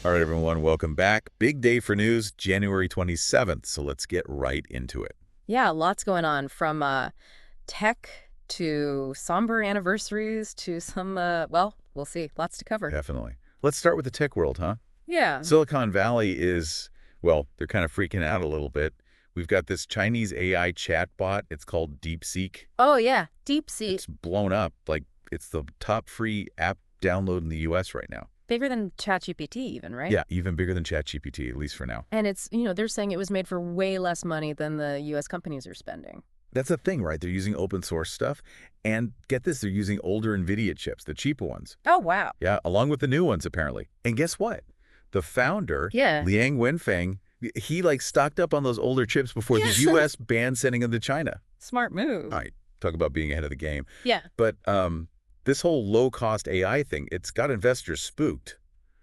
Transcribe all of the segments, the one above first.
All right, everyone, welcome back. Big day for news, January 27th, so let's get right into it. Yeah, lots going on from tech to somber anniversaries to some, well, we'll see. Lots to cover. Definitely. Let's start with the tech world, huh? Yeah. Silicon Valley is, well, they're kind of freaking out a little bit. We've got this Chinese AI chatbot. It's called DeepSeek. Oh, yeah. DeepSeek. It's blown up. Like, it's the top free app download in the U.S. right now. Bigger than ChatGPT even, right? Yeah, even bigger than ChatGPT, at least for now. And it's, they're saying it was made for way less money than the U.S. companies are spending. That's the thing, right? They're using open source stuff. And get this, they're using older NVIDIA chips, the cheaper ones. Oh, wow. Yeah, along with the new ones, apparently. And guess what? The founder, Yeah. Liang Wenfeng, he stocked up on those older chips before the U.S. banned sending them to China. Smart move. All right, talk about being ahead of the game. Yeah. But this whole low-cost AI thing, it's got investors spooked.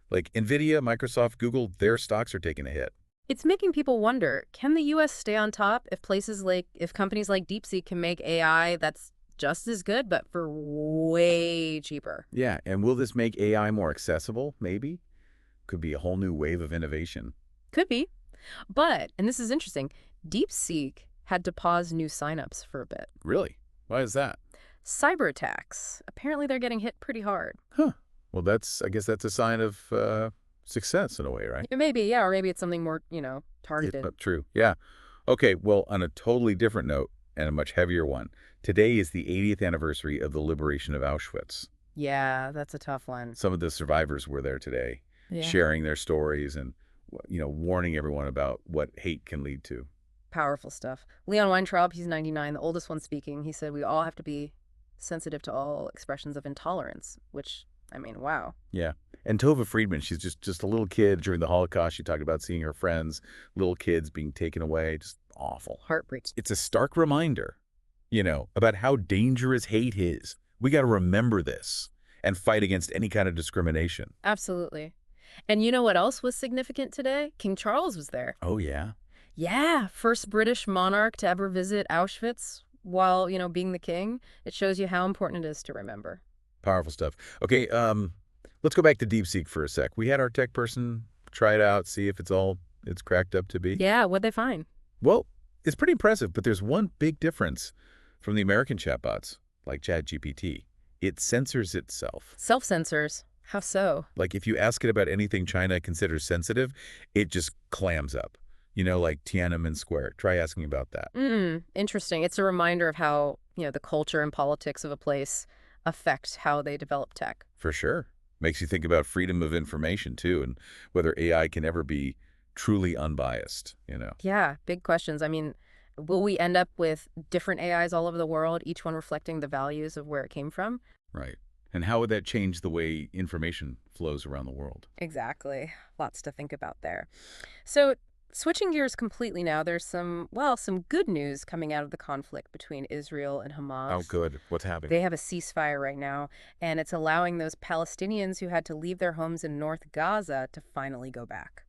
Like NVIDIA, Microsoft, Google, their stocks are taking a hit. It's making people wonder, can the U.S. stay on top if companies like DeepSeek can make AI that's just as good, but for way cheaper? Yeah, and will this make AI more accessible, maybe? Could be a whole new wave of innovation. Could be. But, and this is interesting, DeepSeek had to pause new signups for a bit. Really? Why is that? Cyber attacks. Apparently they're getting hit pretty hard. Huh. Well, I guess that's a sign of success in a way, right? Maybe, yeah, or maybe it's something more, targeted. True. Yeah. Okay, well, on a totally different note, and a much heavier one, today is the 80th anniversary of the liberation of Auschwitz. Yeah, that's a tough one. Some of the survivors were there today, Yeah. sharing their stories and, warning everyone about what hate can lead to. Powerful stuff. Leon Weintraub, he's 99, the oldest one speaking. He said we all have to be sensitive to all expressions of intolerance, which, I mean, wow. Yeah. And Tova Friedman, she's just a little kid during the Holocaust. She talked about seeing her friends, little kids being taken away. Just awful. Heartbreak. It's a stark reminder, about how dangerous hate is. We got to remember this and fight against any kind of discrimination. Absolutely. And you know what else was significant today? King Charles was there. Oh, yeah? Yeah, first British monarch to ever visit Auschwitz while, being the king. It shows you how important it is to remember. Powerful stuff. Okay, let's go back to DeepSeek for a sec. We had our tech person try it out, see if it's cracked up to be. Yeah, what'd they find? Well, it's pretty impressive, but there's one big difference from the American chatbots, like ChatGPT. It censors itself. Self-censors. How so? Like if you ask it about anything China considers sensitive, it just clams up. Like Tiananmen Square. Try asking about that. Interesting. It's a reminder of how, the culture and politics of a place affect how they develop tech. For sure. Makes you think about freedom of information, too, and whether AI can ever be truly unbiased, Yeah, big questions. I mean, will we end up with different AIs all over the world, each one reflecting the values of where it came from? Right. And how would that change the way information flows around the world? Exactly. Lots to think about there. So, switching gears completely now, there's some good news coming out of the conflict between Israel and Hamas. Oh, good. What's happening? They have a ceasefire right now, and it's allowing those Palestinians who had to leave their homes in North Gaza to finally go back.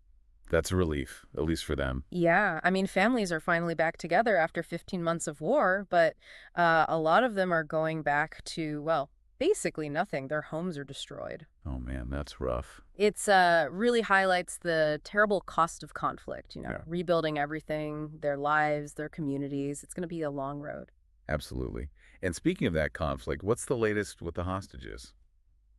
That's a relief, at least for them. Yeah, I mean, families are finally back together after 15 months of war, but a lot of them are going back to, well, basically nothing. Their homes are destroyed. Oh, man, that's rough. It's really highlights the terrible cost of conflict, Yeah. rebuilding everything, their lives, their communities. It's going to be a long road. Absolutely. And speaking of that conflict, what's the latest with the hostages?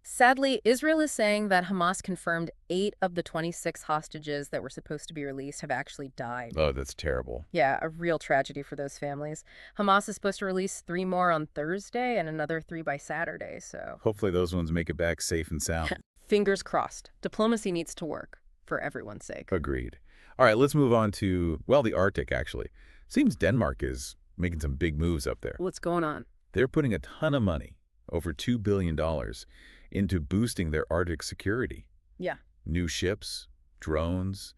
Sadly, Israel is saying that Hamas confirmed 8 of the 26 hostages that were supposed to be released have actually died. Oh, that's terrible. Yeah, a real tragedy for those families. Hamas is supposed to release 3 more on Thursday and another 3 by Saturday, so Hopefully those ones make it back safe and sound. fingers crossed. Diplomacy needs to work for everyone's sake. Agreed. All right, let's move on to, well, the Arctic, actually. Seems Denmark is making some big moves up there. What's going on? They're putting a ton of money, over $2 billion, into boosting their Arctic security. Yeah. New ships, drones,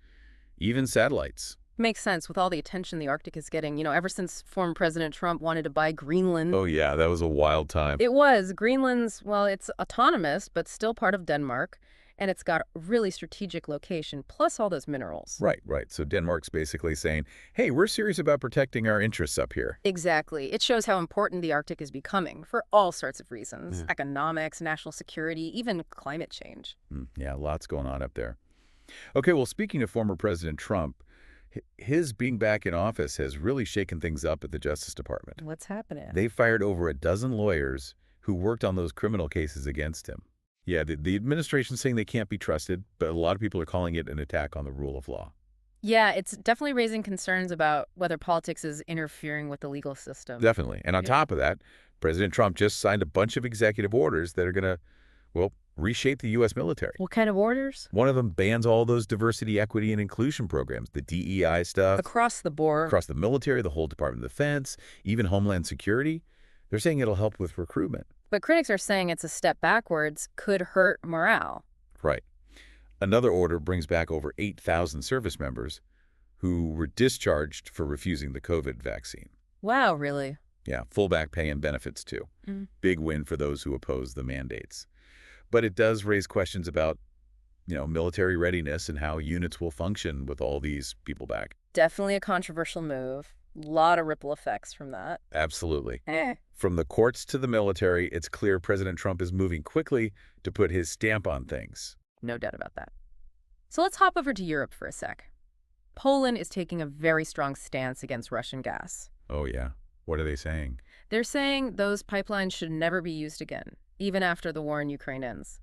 even satellites. Makes sense with all the attention the Arctic is getting. Ever since former President Trump wanted to buy Greenland. Oh, yeah, that was a wild time. It was. Greenland's, well, it's autonomous, but still part of Denmark. And it's got a really strategic location, plus all those minerals. Right. So Denmark's basically saying, hey, we're serious about protecting our interests up here. Exactly. It shows how important the Arctic is becoming for all sorts of reasons. Yeah. Economics, national security, even climate change. Yeah, lots going on up there. Okay, well, speaking of former President Trump, his being back in office has really shaken things up at the Justice Department. What's happening? They fired over a dozen lawyers who worked on those criminal cases against him. Yeah, the administration's saying they can't be trusted, but a lot of people are calling it an attack on the rule of law. Yeah, it's definitely raising concerns about whether politics is interfering with the legal system. Definitely. And on Yeah. top of that, President Trump just signed a bunch of executive orders that are going to, well, reshape the U.S. military. What kind of orders? One of them bans all those diversity, equity, and inclusion programs, the DEI stuff, Across the board. across the military, the whole Department of Defense, even Homeland Security. They're saying it'll help with recruitment. But critics are saying it's a step backwards, could hurt morale. Right. Another order brings back over 8,000 service members who were discharged for refusing the COVID vaccine. Wow, really? Yeah, full back pay and benefits too. Mm. Big win for those who oppose the mandates. But it does raise questions about, military readiness and how units will function with all these people back. Definitely a controversial move. Lot of ripple effects from that. Absolutely. Eh. From the courts to the military, it's clear President Trump is moving quickly to put his stamp on things. No doubt about that. So let's hop over to Europe for a sec. Poland is taking a very strong stance against Russian gas. Oh, yeah. What are they saying? They're saying those pipelines should never be used again, even after the war in Ukraine ends.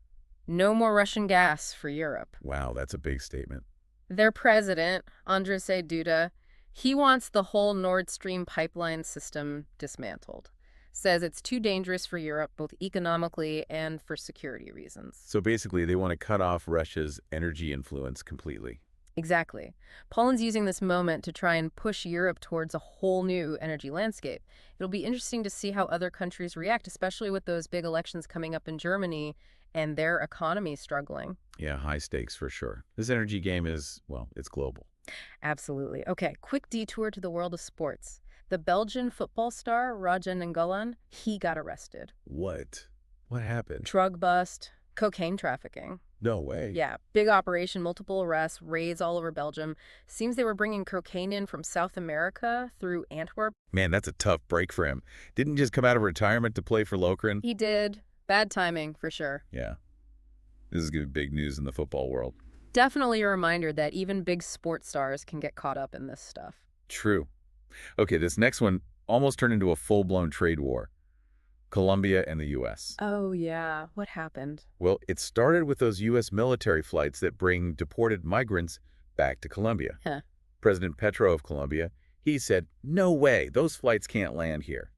No more Russian gas for Europe. Wow, that's a big statement. Their president, Andrzej Duda, he wants the whole Nord Stream pipeline system dismantled. Says it's too dangerous for Europe, both economically and for security reasons. So basically, they want to cut off Russia's energy influence completely. Exactly. Poland's using this moment to try and push Europe towards a whole new energy landscape. It'll be interesting to see how other countries react, especially with those big elections coming up in Germany and their economy struggling. Yeah, high stakes for sure. This energy game is, well, it's global. Absolutely. Okay, quick detour to the world of sports. The Belgian football star, Rajan Nainggolan, he got arrested. What? What happened? Drug bust, cocaine trafficking. No way. Yeah, big operation, multiple arrests, raids all over Belgium. Seems they were bringing cocaine in from South America through Antwerp. Man, that's a tough break for him. Didn't just come out of retirement to play for Lokeren? He did. Bad timing, for sure. Yeah. This is going to be big news in the football world. Definitely a reminder that even big sports stars can get caught up in this stuff. True. Okay, this next one almost turned into a full-blown trade war. Colombia and the U.S. Oh, yeah. What happened? Well, it started with those U.S. military flights that bring deported migrants back to Colombia. Huh. President Petro of Colombia, he said, no way, those flights can't land here.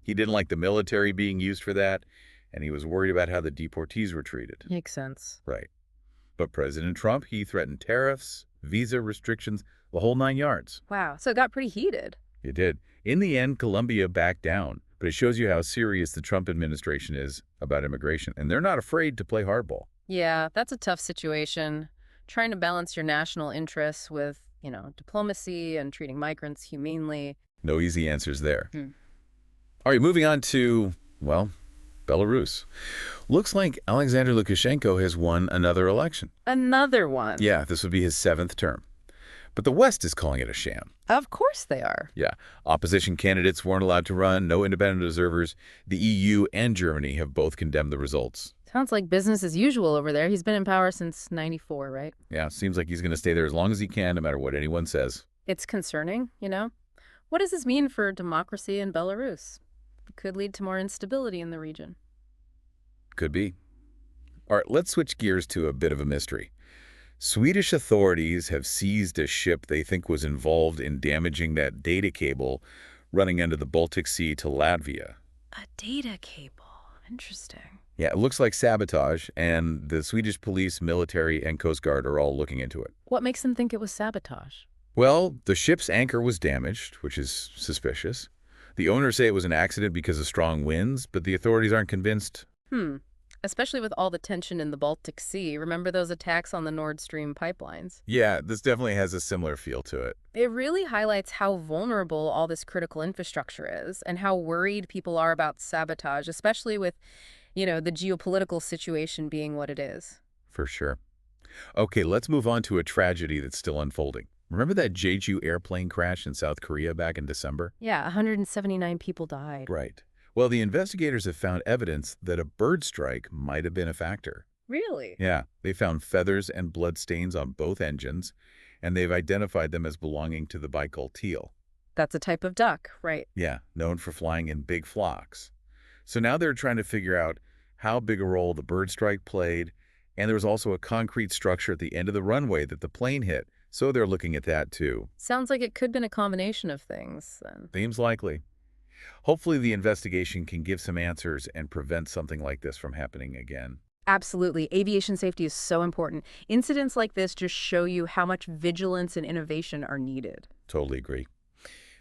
He didn't like the military being used for that, and he was worried about how the deportees were treated. Makes sense. Right. But President Trump, he threatened tariffs, visa restrictions, the whole 9 yards. Wow. So it got pretty heated. It did. In the end, Colombia backed down, but it shows you how serious the Trump administration is about immigration, and they're not afraid to play hardball. Yeah, that's a tough situation. Trying to balance your national interests with, diplomacy and treating migrants humanely. No easy answers there. Hmm. All right, moving on to, well, Belarus. Looks like Alexander Lukashenko has won another election. Another one. Yeah, this would be his 7th term. But the West is calling it a sham. Of course they are. Yeah, opposition candidates weren't allowed to run, no independent observers. The EU and Germany have both condemned the results. Sounds like business as usual over there. He's been in power since '94, right? Yeah, seems like he's going to stay there as long as he can, no matter what anyone says. It's concerning, What does this mean for democracy in Belarus? It could lead to more instability in the region. Could be. All right, let's switch gears to a bit of a mystery. Swedish authorities have seized a ship they think was involved in damaging that data cable running under the Baltic Sea to Latvia. A data cable. Interesting. Yeah, it looks like sabotage, and the Swedish police, military, and Coast Guard are all looking into it. What makes them think it was sabotage? Well, the ship's anchor was damaged, which is suspicious. The owners say it was an accident because of strong winds, but the authorities aren't convinced. Especially with all the tension in the Baltic Sea. Remember those attacks on the Nord Stream pipelines? Yeah, this definitely has a similar feel to it. It really highlights how vulnerable all this critical infrastructure is and how worried people are about sabotage, especially with, the geopolitical situation being what it is. For sure. Okay, let's move on to a tragedy that's still unfolding. Remember that Jeju airplane crash in South Korea back in December? Yeah, 179 people died. Right. Well, the investigators have found evidence that a bird strike might have been a factor. Really? Yeah, they found feathers and blood stains on both engines, and they've identified them as belonging to the Baikal teal. That's a type of duck, right? Yeah, known for flying in big flocks. So now they're trying to figure out how big a role the bird strike played, and there was also a concrete structure at the end of the runway that the plane hit, so they're looking at that too. Sounds like it could have been a combination of things, then. Seems likely. Hopefully the investigation can give some answers and prevent something like this from happening again. Absolutely. Aviation safety is so important. Incidents like this just show you how much vigilance and innovation are needed. Totally agree.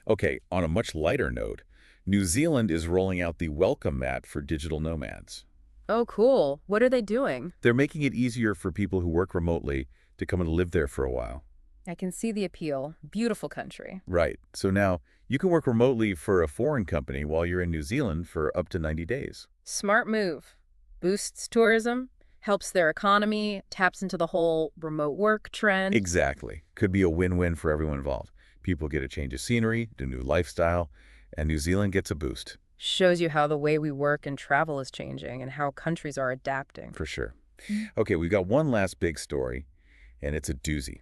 Okay, on a much lighter note, New Zealand is rolling out the welcome mat for digital nomads. Oh, cool. What are they doing? They're making it easier for people who work remotely to come and live there for a while. I can see the appeal. Beautiful country. Right. So now you can work remotely for a foreign company while you're in New Zealand for up to 90 days. Smart move. Boosts tourism, helps their economy, taps into the whole remote work trend. Exactly. Could be a win-win for everyone involved. People get a change of scenery, a new lifestyle, and New Zealand gets a boost. Shows you how the way we work and travel is changing and how countries are adapting. For sure. Okay, we've got one last big story, and it's a doozy.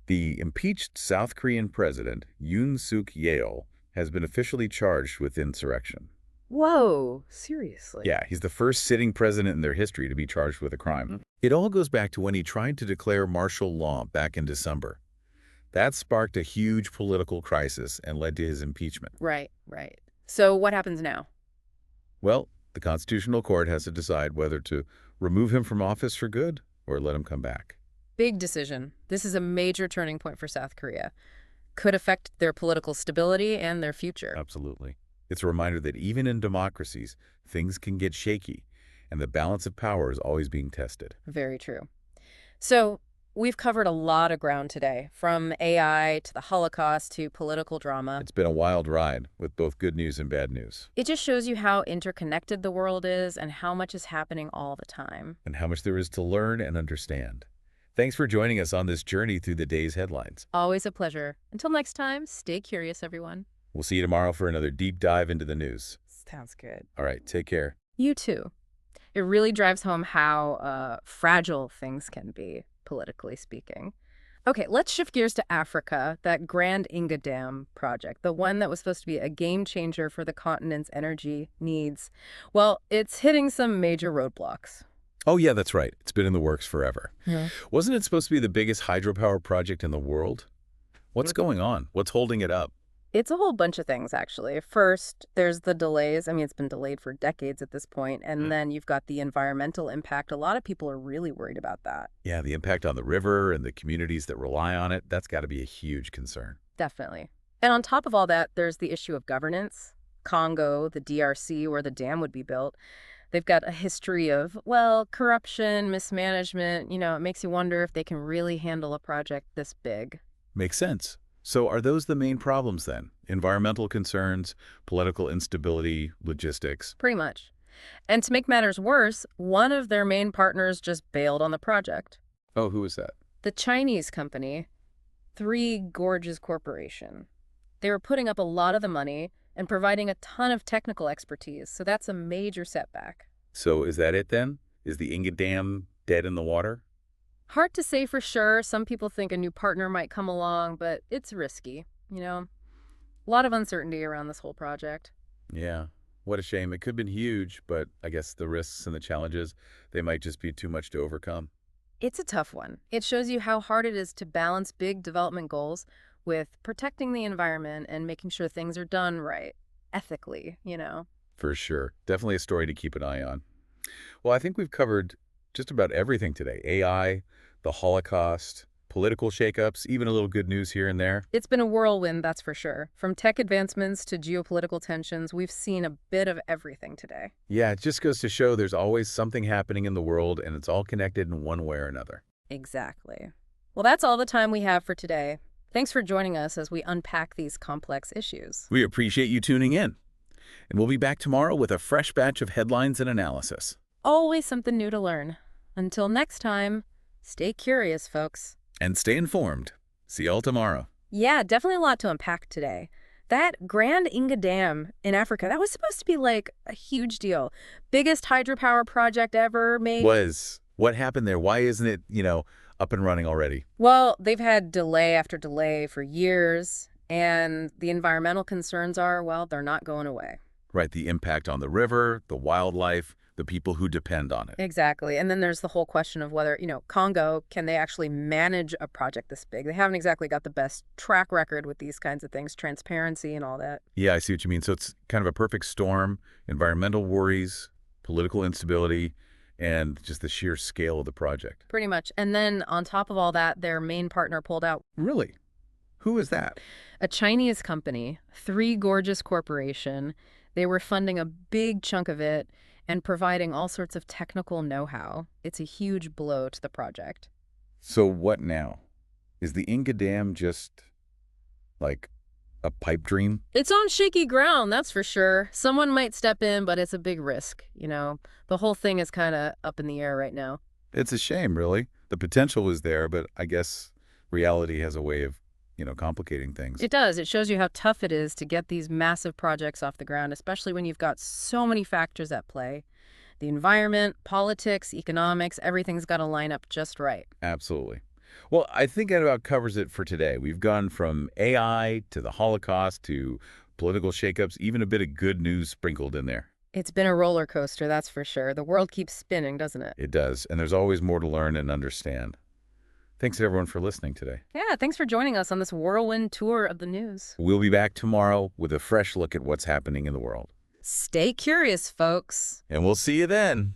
The impeached South Korean president, Yoon Suk Yeol, has been officially charged with insurrection. Whoa, seriously? Yeah, he's the first sitting president in their history to be charged with a crime. It all goes back to when he tried to declare martial law back in December. That sparked a huge political crisis and led to his impeachment. Right, right. So what happens now? Well, the Constitutional Court has to decide whether to remove him from office for good or let him come back. Big decision. This is a major turning point for South Korea. Could affect their political stability and their future. Absolutely. It's a reminder that even in democracies, things can get shaky, and the balance of power is always being tested. Very true. So we've covered a lot of ground today, from AI to the Holocaust to political drama. It's been a wild ride with both good news and bad news, It just shows you how interconnected the world is and how much is happening all the time. and how much there is to learn and understand. Thanks for joining us on this journey through the day's headlines. Always a pleasure. Until next time, stay curious, everyone. We'll see you tomorrow for another deep dive into the news. Sounds good. All right, take care. You too. It really drives home how fragile things can be, politically speaking. Okay, let's shift gears to Africa, that Grand Inga Dam project, the one that was supposed to be a game changer for the continent's energy needs. Well, it's hitting some major roadblocks. Oh, yeah, that's right. It's been in the works forever. Yeah. Wasn't it supposed to be the biggest hydropower project in the world? What's going on? What's holding it up? It's a whole bunch of things, actually. First, there's the delays. I mean, it's been delayed for decades at this point. And then you've got the environmental impact. A lot of people are really worried about that. Yeah, the impact on the river and the communities that rely on it, that's got to be a huge concern. Definitely. And on top of all that, there's the issue of governance. Congo, the DRC, where the dam would be built, they've got a history of, well, corruption, mismanagement. It makes you wonder if they can really handle a project this big. Makes sense. So are those the main problems then? Environmental concerns, political instability, logistics? Pretty much. And to make matters worse, one of their main partners just bailed on the project. Oh, who is that? The Chinese company, Three Gorges Corporation. They were putting up a lot of the money and providing a ton of technical expertise, so that's a major setback. So is that it then? Is the Inga Dam dead in the water? Hard to say for sure. Some people think a new partner might come along, but it's risky, A lot of uncertainty around this whole project. Yeah. What a shame. It could have been huge, but I guess the risks and the challenges, they might just be too much to overcome. It's a tough one. It shows you how hard it is to balance big development goals with protecting the environment and making sure things are done right, ethically. For sure. Definitely a story to keep an eye on. Well, I think we've covered just about everything today. AI, the Holocaust, political shakeups, even a little good news here and there. It's been a whirlwind, that's for sure. From tech advancements to geopolitical tensions, we've seen a bit of everything today. Yeah, it just goes to show there's always something happening in the world, and it's all connected in one way or another. Exactly. Well, that's all the time we have for today. Thanks for joining us as we unpack these complex issues. We appreciate you tuning in. And we'll be back tomorrow with a fresh batch of headlines and analysis. Always something new to learn. Until next time, stay curious, folks. And stay informed. See y'all tomorrow. Yeah, definitely a lot to unpack today. That Grand Inga Dam in Africa, that was supposed to be like a huge deal. Biggest hydropower project ever made. What happened there? Why isn't it, up and running already? Well, they've had delay after delay for years, and the environmental concerns are, well, they're not going away. Right, the impact on the river, the wildlife, the people who depend on it. Exactly. And then there's the whole question of whether, Congo, can they actually manage a project this big? They haven't exactly got the best track record with these kinds of things, transparency and all that. Yeah, I see what you mean. So it's kind of a perfect storm, environmental worries, political instability, and just the sheer scale of the project. Pretty much. And then on top of all that, their main partner pulled out. Really? Who is that? A Chinese company, Three Gorges Corporation. They were funding a big chunk of it and providing all sorts of technical know-how. It's a huge blow to the project. So what now? Is the Inga Dam just, like, a pipe dream? It's on shaky ground, that's for sure. Someone might step in, but it's a big risk. The whole thing is kind of up in the air right now. It's a shame, really. The potential is there, but I guess reality has a way of, complicating things. It does. It shows you how tough it is to get these massive projects off the ground, especially when you've got so many factors at play. The environment, politics, economics, everything's got to line up just right. Absolutely. Well, I think that about covers it for today. We've gone from AI to the Holocaust to political shakeups, even a bit of good news sprinkled in there. It's been a roller coaster, that's for sure. The world keeps spinning, doesn't it? It does, and there's always more to learn and understand. Thanks, everyone, for listening today. Yeah, thanks for joining us on this whirlwind tour of the news. We'll be back tomorrow with a fresh look at what's happening in the world. Stay curious, folks. And we'll see you then.